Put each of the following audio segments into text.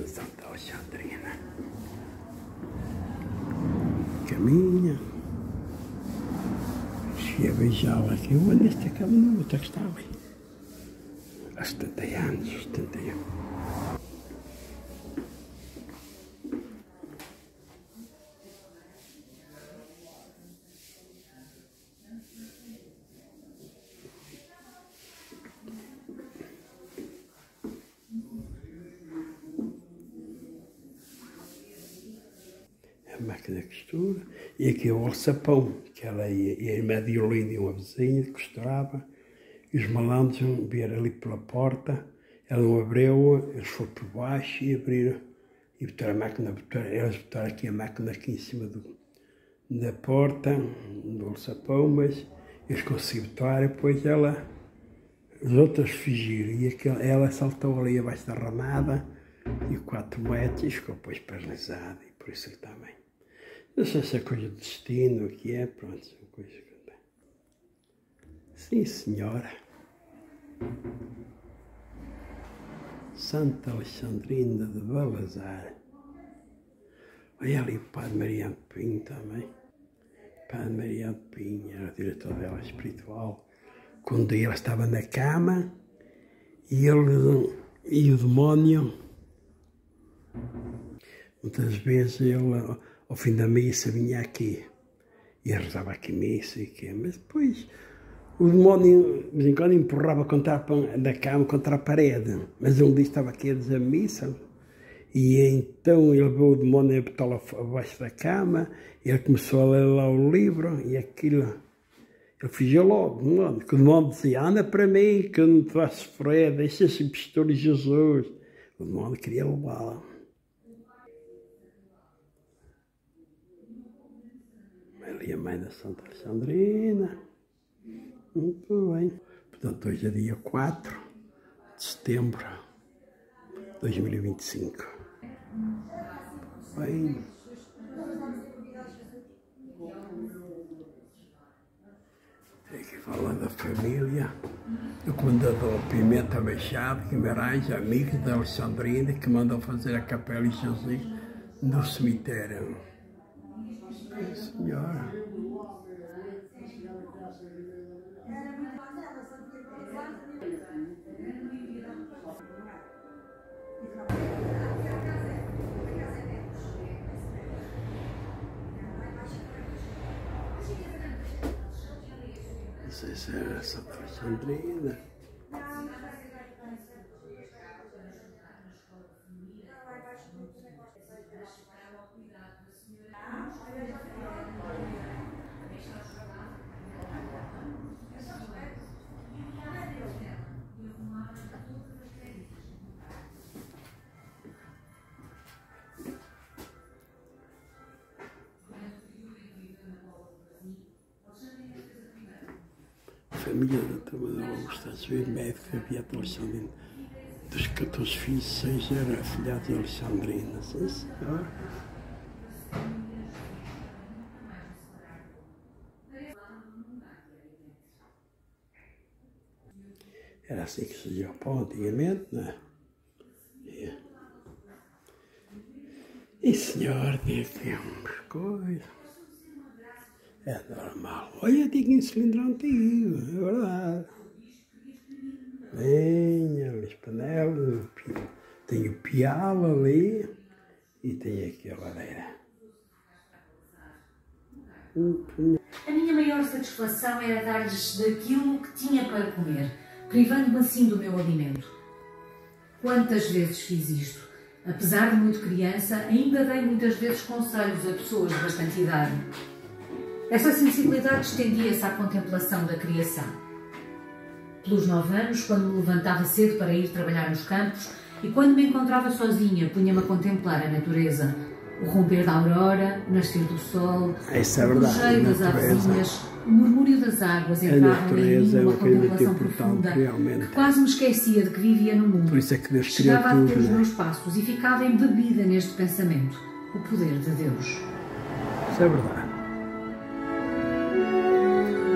Santa Alexandrina. Caminha. Cheguei a beijá-la aqui. Eu ando nesta cama, não, outra que está ali. Há 70 anos, 71. A máquina de costura, e aqui o alçapão, que ela e a irmã de Olinda, uma vizinha, costurava, e os malandros vieram ali pela porta, ela não abriu, eles foram por baixo e abriram, e botaram a máquina, eles botaram aqui a máquina aqui em cima da porta, do alçapão, mas eles conseguiram botar, e depois as outras fugiram, e ela saltou ali abaixo da ramada, e 4 metros, ficou depois paralisado, e por isso ele também. Não sei se é coisa do destino, o que é, pronto, são coisas que... Sim, senhora. Santa Alexandrina de Balazar. Olha ali o Padre Mariano Pinho também. Padre Mariano Pinho era o diretor dela espiritual. Quando ela estava na cama e o demónio, muitas vezes ele, ao fim da missa, vinha aqui e rezava aqui missa e quê, mas depois o demónio, de vez em quando, empurrava da cama contra a parede, mas um dia estava aqui a dizer missa e então ele levou o demónio e botou-lo abaixo da cama, ele começou a ler lá o livro e aquilo, ele fugiu logo, que o demónio dizia, anda para mim que eu não te vais sofrer, deixa-se impostor Jesus. O demónio queria levá-la. Ali a mãe da Santa Alexandrina. Muito bem. Portanto, hoje é dia 4 de setembro de 2025. Bem. Aqui fala da família do comendador Pimenta Machado Guimarães, amigo da Alexandrina, que mandou fazer a capela de Jesus no cemitério. Senhora. Não sei se era Santa Alexandrina. Família da turma da Augusta, médica, Beata Alexandrina. Dos 14 filhos, 6 eram afilhados de Alexandrina. Sim, senhor. Era assim que se dizia o pão antigamente, não é? E senhor, tinha aqui umas coisas. É normal. Olha, tinha um cilindro antigo, é verdade. Lenha, as panelas, tem o pialo ali e tem aqui a lareira. A minha maior satisfação era dar-lhes daquilo que tinha para comer, privando-me assim do meu alimento. Quantas vezes fiz isto? Apesar de muito criança, ainda dei muitas vezes conselhos a pessoas de bastante idade. Essa sensibilidade estendia-se à contemplação da criação. Pelos 9 anos, quando me levantava cedo para ir trabalhar nos campos e quando me encontrava sozinha, punha-me a contemplar a natureza, o romper da aurora, o nascer do sol, o cheiro das avezinhas, o murmúrio das águas entravam em mim numa contemplação profunda, que quase me esquecia de que vivia no mundo. Por isso é que Deus chegava a deter os meus passos e ficava embebida neste pensamento, o poder de Deus. Isso é verdade.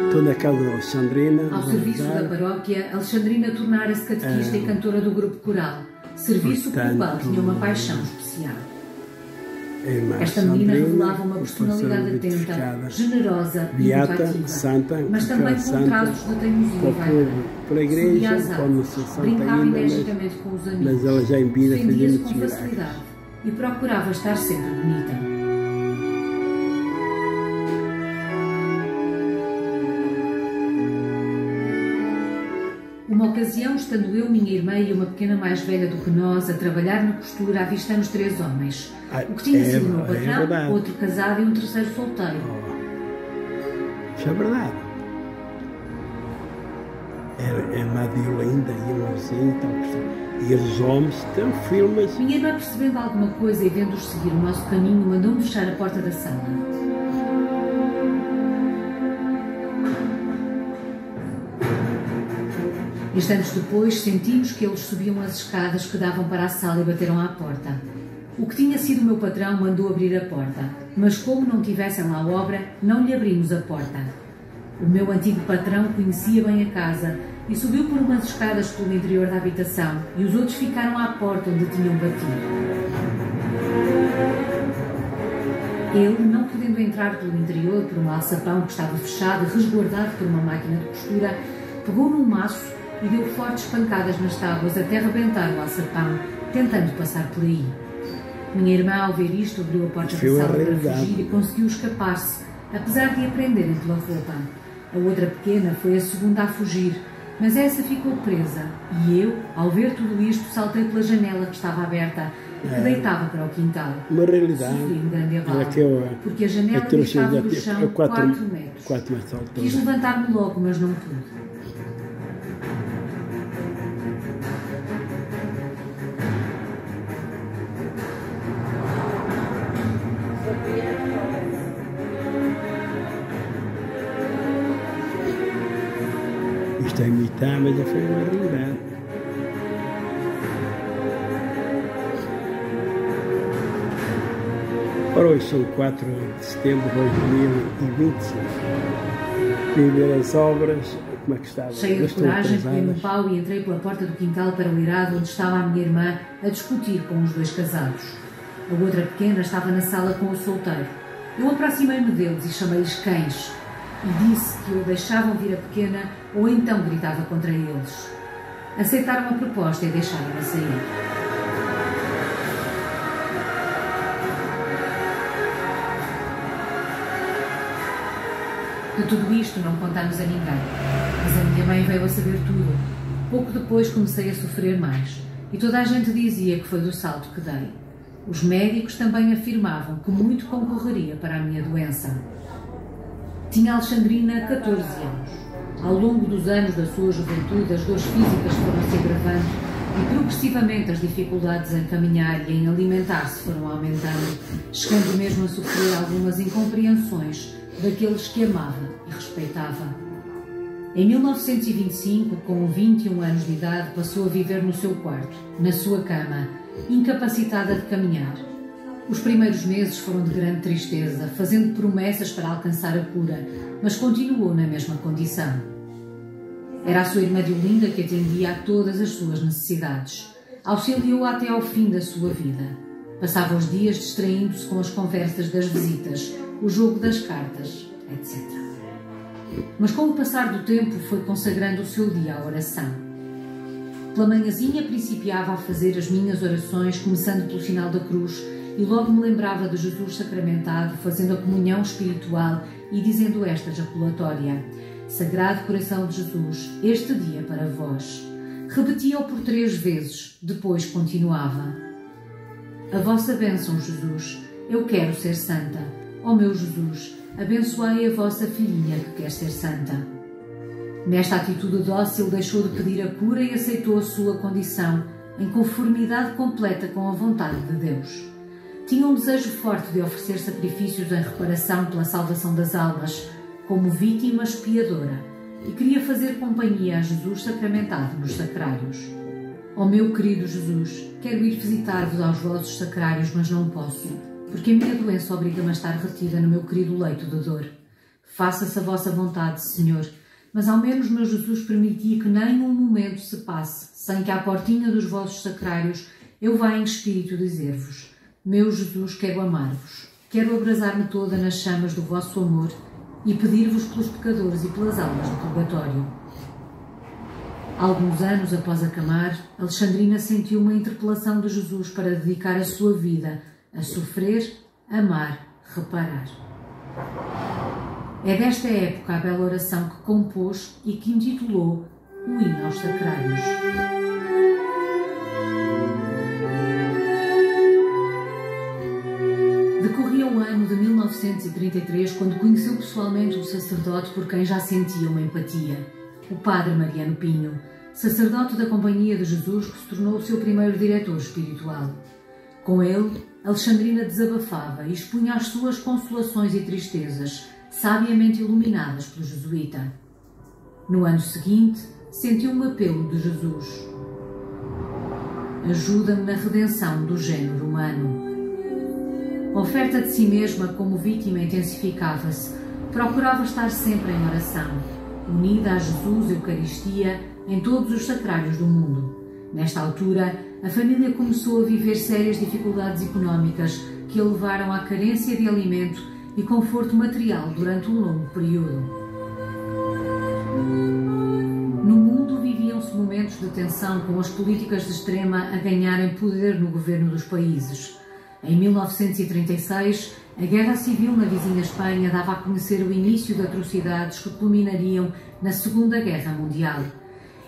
Estou na casa de Alexandrina. Ao serviço da paróquia, Alexandrina tornara-se catequista e cantora do grupo coral. serviço pelo qual tinha uma paixão especial. Esta Sabrina, menina revelava uma personalidade atenta, generosa e educativa, santa, mas também com traços de teimosia e vaidade. Pela igreja, Subia às santa brincava ainda, energicamente com os amigos, mas ela já em vida fazia defendia-se muitos com milagres. facilidade e procurava estar sempre bonita. Uma ocasião, estando eu, minha irmã e uma pequena mais velha do que nós a trabalhar na costura, avistamos 3 homens. O que tinha sido o meu patrão, outro casado e um terceiro solteiro. Isso é verdade. É uma Diolinda e uma vizinha e os homens estão filmes. Minha irmã, percebendo alguma coisa e vendo-os seguir o nosso caminho, mandou-me fechar a porta da sala. Instantes depois, sentimos que eles subiam as escadas que davam para a sala e bateram à porta. O que tinha sido o meu patrão mandou abrir a porta, mas como não tivessem lá obra, não lhe abrimos a porta. O meu antigo patrão conhecia bem a casa e subiu por umas escadas pelo interior da habitação e os outros ficaram à porta onde tinham batido. Ele, não podendo entrar pelo interior por um alçapão que estava fechado e resguardado por uma máquina de costura, pegou num maço e deu fortes pancadas nas tábuas até rebentar o alçapão, tentando passar por aí. Minha irmã, ao ver isto, abriu a porta da sala para fugir e conseguiu escapar-se, apesar de a prenderem pela roupa. A outra pequena foi a segunda a fugir, mas essa ficou presa, e eu, ao ver tudo isto, saltei pela janela que estava aberta e que deitava para o quintal. Uma realidade. Sofri um grande abalo, porque a janela estava do chão 4 metros. 4 metros de altura. Quis levantar-me logo, mas não pude. Isto é imitar, mas já foi uma realidade. Ora, hoje são 4 de setembro de 2025. Viver as obras, como é que estava? Cheia de coragem, peguei no pau e entrei pela porta do quintal para o eirado onde estava a minha irmã a discutir com os 2 casados. A outra pequena estava na sala com o solteiro. Eu aproximei-me deles e chamei-lhes cães e disse que ou deixavam vir a pequena ou então gritava contra eles. Aceitaram a proposta e deixaram-a sair. De tudo isto não contamos a ninguém, mas a minha mãe veio a saber tudo. Pouco depois comecei a sofrer mais e toda a gente dizia que foi do salto que dei. Os médicos também afirmavam que muito concorreria para a minha doença. Tinha Alexandrina 14 anos. Ao longo dos anos da sua juventude, as dores físicas foram se agravando e progressivamente as dificuldades em caminhar e em alimentar-se foram aumentando, chegando mesmo a sofrer algumas incompreensões daqueles que amava e respeitava. Em 1925, com 21 anos de idade, passou a viver no seu quarto, na sua cama, incapacitada de caminhar. Os primeiros meses foram de grande tristeza, fazendo promessas para alcançar a cura, mas continuou na mesma condição. Era a sua irmã Diolinda que atendia a todas as suas necessidades. Auxiliou-a até ao fim da sua vida. Passava os dias distraindo-se com as conversas das visitas, o jogo das cartas, etc. Mas com o passar do tempo foi consagrando o seu dia à oração. Pela manhãzinha principiava a fazer as minhas orações, começando pelo sinal da cruz, e logo me lembrava de Jesus sacramentado, fazendo a comunhão espiritual e dizendo esta jaculatória: Sagrado Coração de Jesus, este dia para vós. Repetia-o por 3 vezes, depois continuava: A vossa bênção, Jesus, eu quero ser santa. Ó meu Jesus, abençoai a vossa filhinha que quer ser santa. Nesta atitude dócil deixou de pedir a cura e aceitou a sua condição, em conformidade completa com a vontade de Deus. Tinha um desejo forte de oferecer sacrifícios em reparação pela salvação das almas, como vítima expiadora, e queria fazer companhia a Jesus sacramentado nos sacrários. Ó meu querido Jesus, quero ir visitar-vos aos vossos sacrários, mas não posso, porque a minha doença obriga-me a estar retida no meu querido leito de dor. Faça-se a vossa vontade, Senhor, mas ao menos, meu Jesus, permiti que nem um momento se passe sem que à portinha dos vossos sacrários eu vá em espírito dizer-vos: meu Jesus, quero amar-vos, quero abrasar-me toda nas chamas do vosso amor e pedir-vos pelos pecadores e pelas almas do purgatório. Alguns anos após acamar, Alexandrina sentiu uma interpelação de Jesus para dedicar a sua vida a sofrer, amar, reparar. É desta época a bela oração que compôs e que intitulou o Hino aos Sacrários. Decorria o ano de 1933 quando conheceu pessoalmente o sacerdote por quem já sentia uma empatia, o padre Mariano Pinho, sacerdote da Companhia de Jesus que se tornou o seu primeiro diretor espiritual. Com ele, Alexandrina desabafava e expunha as suas consolações e tristezas, sabiamente iluminadas pelo jesuíta. No ano seguinte, sentiu um apelo de Jesus: ajuda-me na redenção do género humano. A oferta de si mesma como vítima intensificava-se. Procurava estar sempre em oração, unida a Jesus e Eucaristia em todos os sacrários do mundo. Nesta altura, a família começou a viver sérias dificuldades económicas que a levaram à carência de alimento e conforto material durante um longo período. No mundo viviam-se momentos de tensão, com as políticas de extrema a ganharem poder no governo dos países. Em 1936, a Guerra Civil na vizinha Espanha dava a conhecer o início de atrocidades que culminariam na Segunda Guerra Mundial.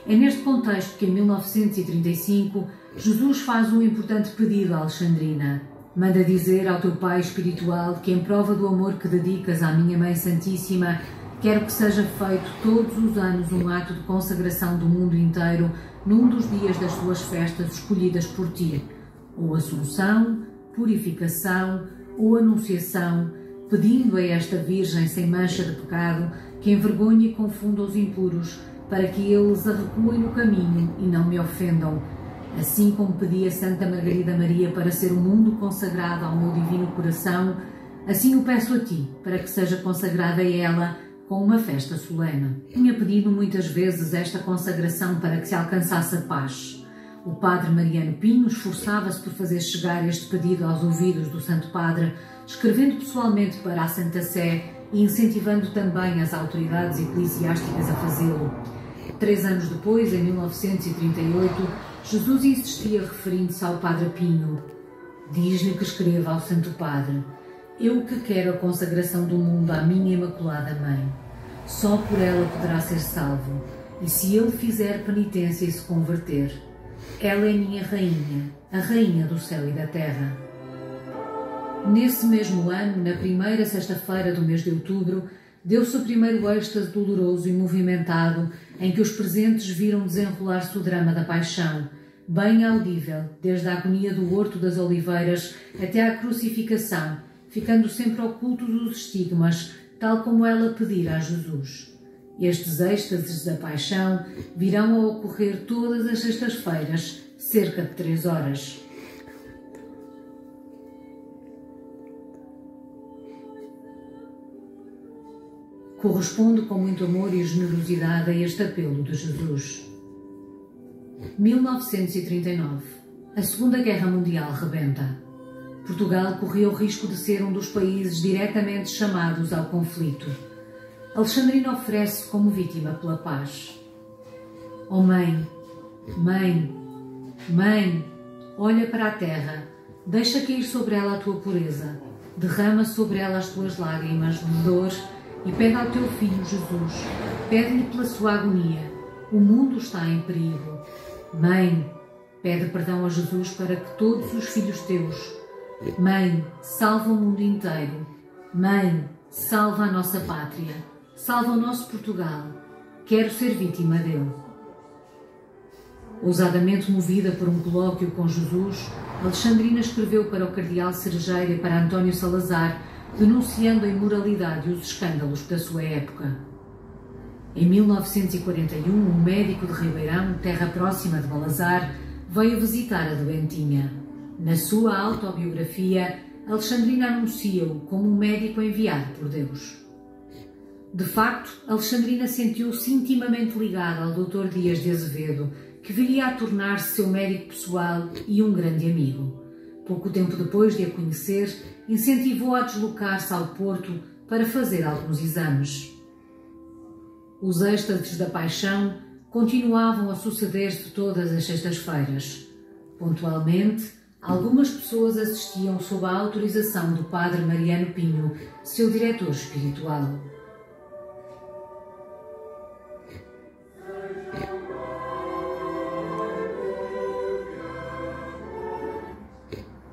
É neste contexto que, em 1935, Jesus faz um importante pedido a Alexandrina. Manda dizer ao teu Pai espiritual que, em prova do amor que dedicas à minha Mãe Santíssima, quero que seja feito todos os anos um ato de consagração do mundo inteiro num dos dias das tuas festas escolhidas por ti, ou Assunção, Purificação ou Anunciação, pedindo a esta Virgem sem mancha de pecado que envergonhe e confunda os impuros, para que eles a recuem no caminho e não me ofendam, assim como pedi a Santa Margarida Maria para ser o mundo consagrado ao meu divino coração, assim o peço a ti, para que seja consagrada a ela com uma festa solene. Tinha pedido muitas vezes esta consagração para que se alcançasse a paz. O padre Mariano Pinho esforçava-se por fazer chegar este pedido aos ouvidos do Santo Padre, escrevendo pessoalmente para a Santa Sé e incentivando também as autoridades eclesiásticas a fazê-lo. 3 anos depois, em 1938, Jesus insistia, referindo-se ao Padre Pinho: diz-lhe que escreva ao Santo Padre: eu que quero a consagração do mundo à minha Imaculada Mãe. Só por ela poderá ser salvo, e se ele fizer penitência e se converter, ela é minha rainha, a rainha do céu e da terra. Nesse mesmo ano, na primeira sexta-feira do mês de outubro, deu-se o primeiro êxtase doloroso e movimentado em que os presentes viram desenrolar-se o drama da paixão, bem audível, desde a agonia do Horto das Oliveiras até à crucificação, ficando sempre ocultos os estigmas, tal como ela pedira a Jesus. Estes êxtases da paixão virão a ocorrer todas as sextas-feiras, cerca de 3 horas. Correspondo com muito amor e generosidade a este apelo de Jesus. 1939. A Segunda Guerra Mundial rebenta. Portugal corria o risco de ser um dos países diretamente chamados ao conflito. Alexandrina oferece como vítima pela paz. Oh Mãe, Mãe, Mãe, olha para a terra, deixa cair sobre ela a tua pureza, derrama sobre ela as tuas lágrimas de dor e pega ao teu Filho Jesus, pede-lhe pela sua agonia, o mundo está em perigo. Mãe, pede perdão a Jesus para que todos os filhos teus. Mãe, salva o mundo inteiro. Mãe, salva a nossa pátria, salva o nosso Portugal. Quero ser vítima dele. Ousadamente movida por um colóquio com Jesus, Alexandrina escreveu para o cardeal Cerejeira e para António Salazar, denunciando a imoralidade e os escândalos da sua época. Em 1941, um médico de Ribeirão, terra próxima de Balazar, veio visitar a doentinha. Na sua autobiografia, Alexandrina anuncia-o como um médico enviado por Deus. De facto, Alexandrina sentiu-se intimamente ligada ao Dr. Dias de Azevedo, que viria a tornar-se seu médico pessoal e um grande amigo. Pouco tempo depois de a conhecer, incentivou-a a deslocar-se ao Porto para fazer alguns exames. Os êxtases da paixão continuavam a suceder-se todas as sextas-feiras. Pontualmente, algumas pessoas assistiam sob a autorização do padre Mariano Pinho, seu diretor espiritual.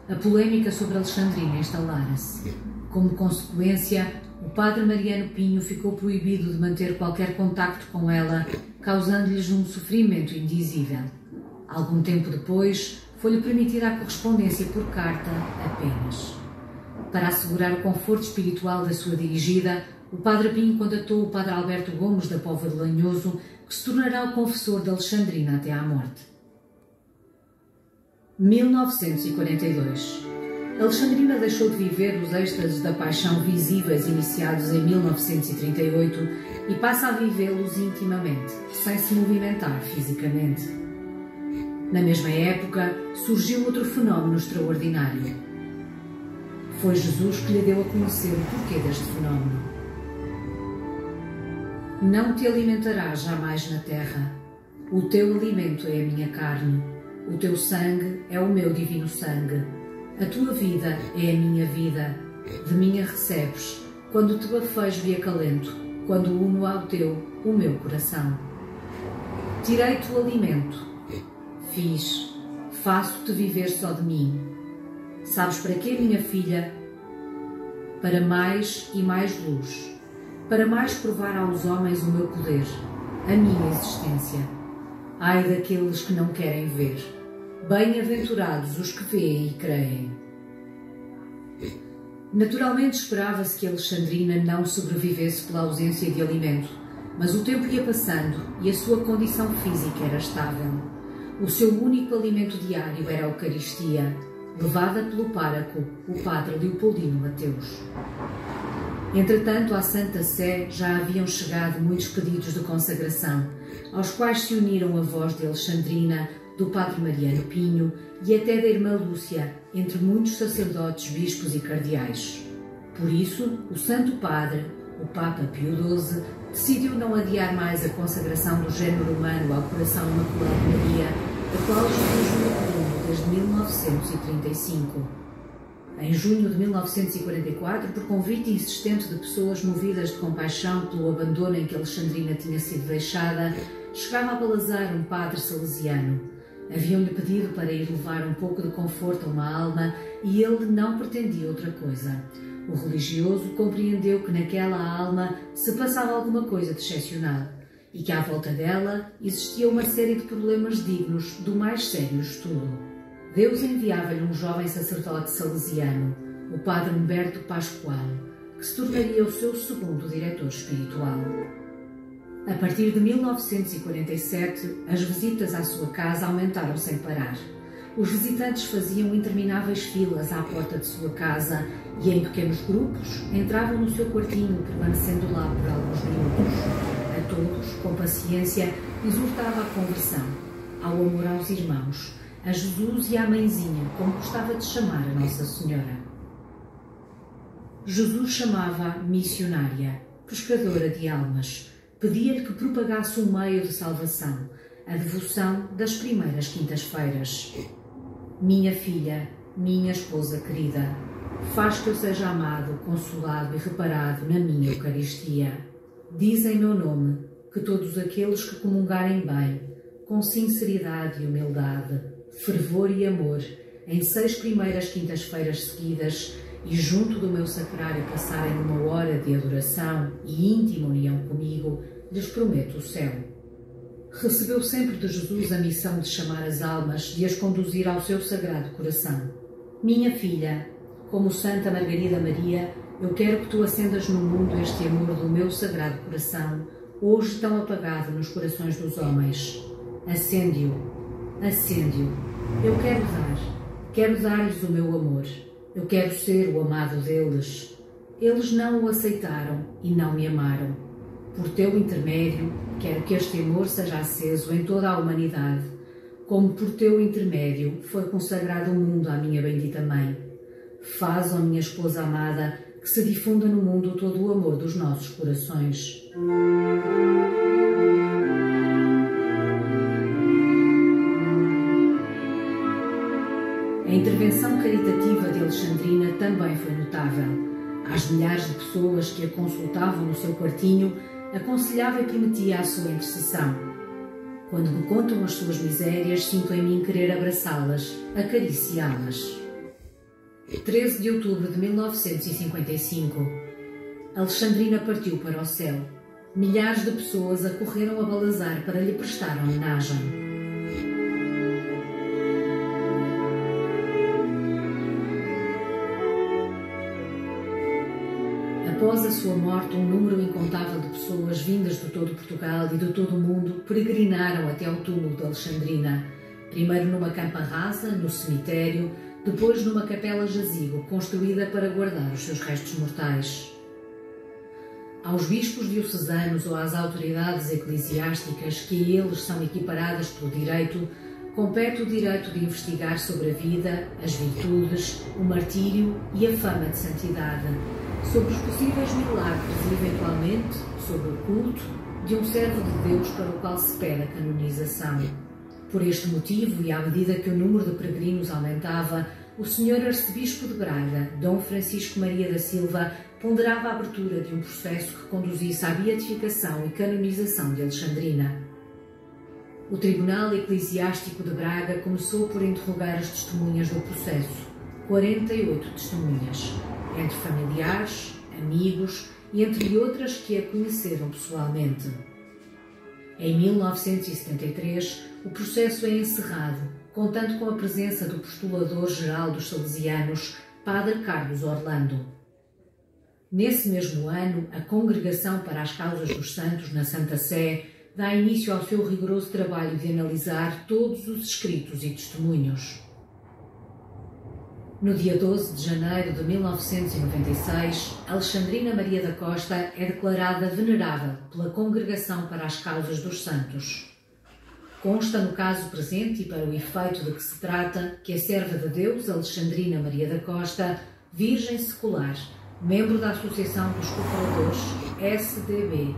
A polémica sobre Alexandrina instalara-se. Como consequência, o padre Mariano Pinho ficou proibido de manter qualquer contacto com ela, causando-lhes um sofrimento indizível. Algum tempo depois, foi-lhe permitida a correspondência por carta apenas. Para assegurar o conforto espiritual da sua dirigida, o padre Pinho contatou o padre Alberto Gomes da Póvoa de Lanhoso, que se tornará o confessor de Alexandrina até à morte. 1942. Alexandrina deixou de viver os êxtases da paixão visíveis iniciados em 1938 e passa a vivê-los intimamente, sem se movimentar fisicamente. Na mesma época, surgiu outro fenómeno extraordinário. Foi Jesus que lhe deu a conhecer o porquê deste fenómeno. Não te alimentarás jamais na terra. O teu alimento é a minha carne. O teu sangue é o meu divino sangue. A tua vida é a minha vida. De mim a recebes, quando te bafejo e acalento, quando uno ao teu o meu coração. Tirei-te o alimento. Faço-te viver só de mim. Sabes para quê, minha filha? Para mais e mais luz. Para mais provar aos homens o meu poder, a minha existência. Ai daqueles que não querem ver. Bem-aventurados os que veem e creem. Naturalmente esperava-se que Alexandrina não sobrevivesse pela ausência de alimento, mas o tempo ia passando e a sua condição física era estável. O seu único alimento diário era a Eucaristia, levada pelo pároco, o padre Leopoldino Mateus. Entretanto, à Santa Sé já haviam chegado muitos pedidos de consagração, aos quais se uniram a voz de Alexandrina, do padre Mariano Pinho e até da irmã Lúcia, entre muitos sacerdotes, bispos e cardeais. Por isso, o Santo Padre, o Papa Pio XII, decidiu não adiar mais a consagração do género humano ao coração imaculado de Maria, a qual Jesus vinha pedindo desde 1935. Em junho de 1944, por convite insistente de pessoas movidas de compaixão pelo abandono em que Alexandrina tinha sido deixada, chegava a Balazar um padre salesiano. Haviam-lhe pedido para ir levar um pouco de conforto a uma alma e ele não pretendia outra coisa. O religioso compreendeu que naquela alma se passava alguma coisa de excepcional e que à volta dela existia uma série de problemas dignos do mais sério estudo. Deus enviava-lhe um jovem sacerdote salesiano, o padre Humberto Pascoal, que se tornaria o seu segundo diretor espiritual. A partir de 1947, as visitas à sua casa aumentaram sem parar. Os visitantes faziam intermináveis filas à porta de sua casa e, em pequenos grupos, entravam no seu quartinho, permanecendo lá por alguns minutos. A todos, com paciência, exortava à conversão, ao amor aos irmãos, a Jesus e à mãezinha, como gostava de chamar a Nossa Senhora. Jesus chamava-a missionária, pescadora de almas. Pedia-lhe que propagasse um meio de salvação, a devoção das primeiras quintas-feiras. Minha filha, minha esposa querida, faz que eu seja amado, consolado e reparado na minha Eucaristia. Diz em meu nome que todos aqueles que comungarem bem, com sinceridade e humildade, fervor e amor, em 6 primeiras quintas-feiras seguidas e junto do meu sacrário passarem uma hora de adoração e íntima união comigo, lhes prometo o céu. Recebeu sempre de Jesus a missão de chamar as almas e as conduzir ao seu sagrado coração. Minha filha, como Santa Margarida Maria, eu quero que tu acendas no mundo este amor do meu sagrado coração, hoje tão apagado nos corações dos homens. Acende-o, acende-o. Eu quero dar-lhes o meu amor. Eu quero ser o amado deles. Eles não o aceitaram e não me amaram. Por teu intermédio, quero que este amor seja aceso em toda a humanidade, como por teu intermédio foi consagrado o mundo à minha bendita Mãe. Faz, ó minha esposa amada, que se difunda no mundo todo o amor dos nossos corações. A intervenção caritativa de Alexandrina também foi notável. Às milhares de pessoas que a consultavam no seu quartinho, aconselhava e prometia a sua intercessão. Quando me contam as suas misérias, sinto em mim querer abraçá-las, acariciá-las. 13 de outubro de 1955. Alexandrina partiu para o céu. Milhares de pessoas acorreram a Balazar para lhe prestar homenagem. Após a sua morte, um número incontável de pessoas vindas de todo Portugal e de todo o mundo peregrinaram até ao túmulo de Alexandrina, primeiro numa campa rasa, no cemitério, depois numa capela jazigo construída para guardar os seus restos mortais. Aos bispos diocesanos ou às autoridades eclesiásticas que a eles são equiparadas pelo direito, compete o direito de investigar sobre a vida, as virtudes, o martírio e a fama de santidade, sobre os possíveis milagres e, eventualmente, sobre o culto de um servo de Deus para o qual se pede a canonização. Por este motivo, e à medida que o número de peregrinos aumentava, o Sr. Arcebispo de Braga, Dom Francisco Maria da Silva, ponderava a abertura de um processo que conduzisse à beatificação e canonização de Alexandrina. O Tribunal Eclesiástico de Braga começou por interrogar as testemunhas do processo, 48 testemunhas, entre familiares, amigos e entre outras que a conheceram pessoalmente. Em 1973, o processo é encerrado, contando com a presença do postulador-geral dos salesianos, Padre Carlos Orlando. Nesse mesmo ano, a Congregação para as Causas dos Santos, na Santa Sé, dá início ao seu rigoroso trabalho de analisar todos os escritos e testemunhos. No dia 12 de janeiro de 1996, Alexandrina Maria da Costa é declarada venerável pela Congregação para as Causas dos Santos. Consta no caso presente e para o efeito de que se trata que a serva de Deus, Alexandrina Maria da Costa, virgem secular, membro da Associação dos Cooperadores, SDB,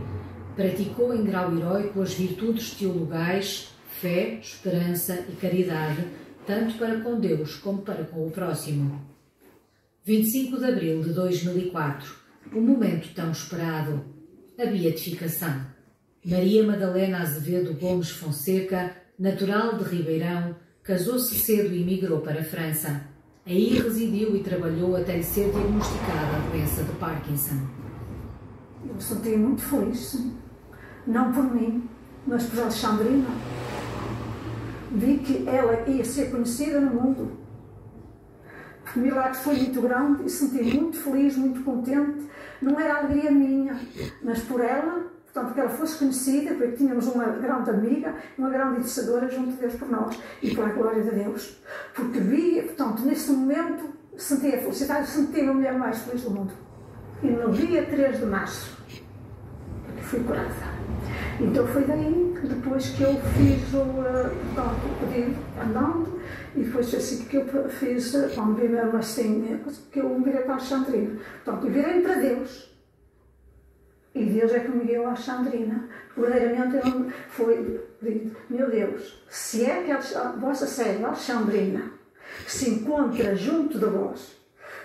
praticou em grau heroico as virtudes teologais, fé, esperança e caridade, tanto para com Deus como para com o próximo. 25 de abril de 2004, o momento tão esperado, a beatificação. Maria Madalena Azevedo Gomes Fonseca, natural de Ribeirão, casou-se cedo e migrou para a França. Aí residiu e trabalhou até lhe ser diagnosticada a doença de Parkinson. Eu me senti muito feliz, não por mim, mas por Alexandrina. Vi que ela ia ser conhecida no mundo. O milagre foi muito grande e senti muito feliz, muito contente. Não era alegria minha, mas por ela, portanto, que ela fosse conhecida, porque tínhamos uma grande amiga, uma grande intercedora junto de Deus por nós e pela glória de Deus. Porque vi, portanto, nesse momento, senti a felicidade, senti-me a mulher mais feliz do mundo. E no dia 3 de março, fui curada. Então foi daí, depois que eu fiz o pedido andando, e depois foi assim que eu fiz, quando vi mesmo assim, que eu me virei para a Alexandrina. Portanto, eu virei para Deus. E Deus é que me guiou a Alexandrina. Verdadeiramente foi dito, meu Deus, se é que a vossa serva Alexandrina se encontra junto de vós,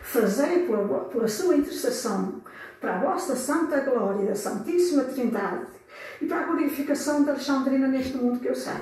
fazei pela sua intercessão, para a vossa santa glória da Santíssima Trindade, e para a glorificação de Alexandrina neste mundo que eu sei.